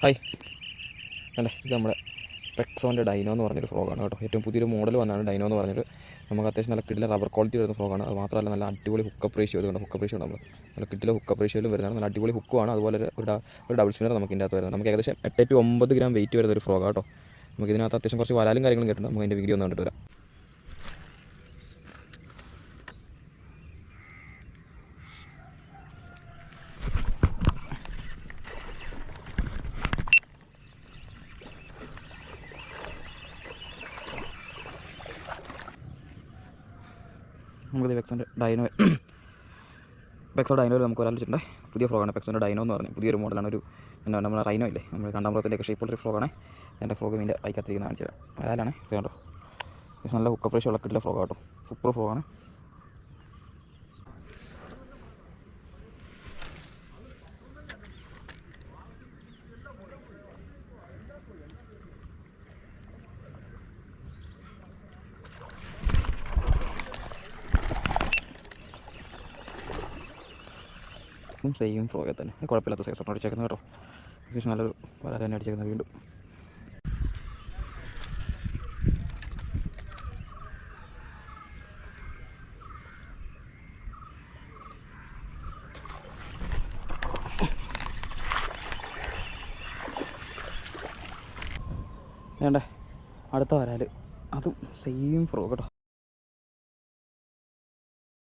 Hi അല്ലേ, ഇത് നമ്മുടെ പെക്സോൻ്റെ ഡൈനോ എന്ന് പറഞ്ഞൊരു ഫ്രോഗാണ് കേട്ടോ. ഏറ്റവും പുതിയൊരു മോഡൽ വന്നാണ് ഡൈനോ എന്ന് പറഞ്ഞിട്ട്. നമുക്ക് അത്യാവശ്യം നല്ല കിടില റബ്ബർ ക്വാളിറ്റി വരുന്ന ഫ്രോഗാണ്. അത് മാത്രമല്ല നല്ല അടിപൊളി ഹുക്കപ്പ് റേഷ്യോ ഇതുകൊണ്ട് ഹുക്കപ്പ് റേഷ്യോ നമ്മൾ നല്ല കിടില ഹുക്കപ്പ് റേഷ്യോയിലും വരുന്നതാണ്. നല്ല അടിപൊളി ഹുക്കുമാണ്. അതുപോലെ ഒരു ഡബിൾ സ്പിന്നർ നമുക്ക് ഇതിൻ്റെ അകത്ത് വരുന്നത്. നമുക്ക് ഏകദേശം 8 to 9 ഗ്രാം വെയിറ്റ് വരുന്ന ഒരു ഫ്രോഗാണ് കേട്ടോ. നമുക്ക് ഇതിനകത്ത് അത്യാവശ്യം കുറച്ച് വരാലും കാര്യങ്ങളും കിട്ടുന്നുണ്ട്. നമുക്ക് അതിൻ്റെ വീഡിയോ ഒന്ന് കണ്ടിട്ട് വരാം. നമുക്ക് പെക്സോ ഡൈനോയിൽ നമുക്ക് ഒരാൾ വെച്ചിട്ടുണ്ട്. പുതിയ ഫ്രോഗാണ് പെക്സോൻ്റെ ഡൈനോ എന്ന് പറഞ്ഞ് പുതിയൊരു മോഡലാണ്. നമ്മുടെ റൈനോ ഇല്ലേ, നമ്മൾ കണ്ടാമ്പുറത്തിൻ്റെയൊക്കെ ഷേപ്പുള്ളൊരു ഫ്രോഗാണ്. എൻ്റെ ഫ്രോഗ് ഇതിൻ്റെ ബൈക്കകത്തിരിക്കുന്ന കാണിച്ചു തരാം. വരാലാണ് ഇത് കണ്ടോ. ഇത് നല്ല ഹുക്കപ്പ് റേഷ്യോ ഉള്ള കിട്ടില്ല ഫ്രോഗ് കേട്ടോ. സൂപ്പർ ഫ്രോഗാണ്. സെയിം ഫ്രോഗെ തന്നെ കുഴപ്പമില്ലാത്ത സൈസ് ഒന്നും അടിച്ചേക്കുന്നത് കേട്ടോ. അത്യാവശ്യം നല്ലൊരു വരാൻ തന്നെ അടിച്ചേക്കുന്നത്. വീണ്ടും വേണ്ടേ അടുത്ത വരാൽ അതും സെയിം ഫ്രോഗ് കേട്ടോ.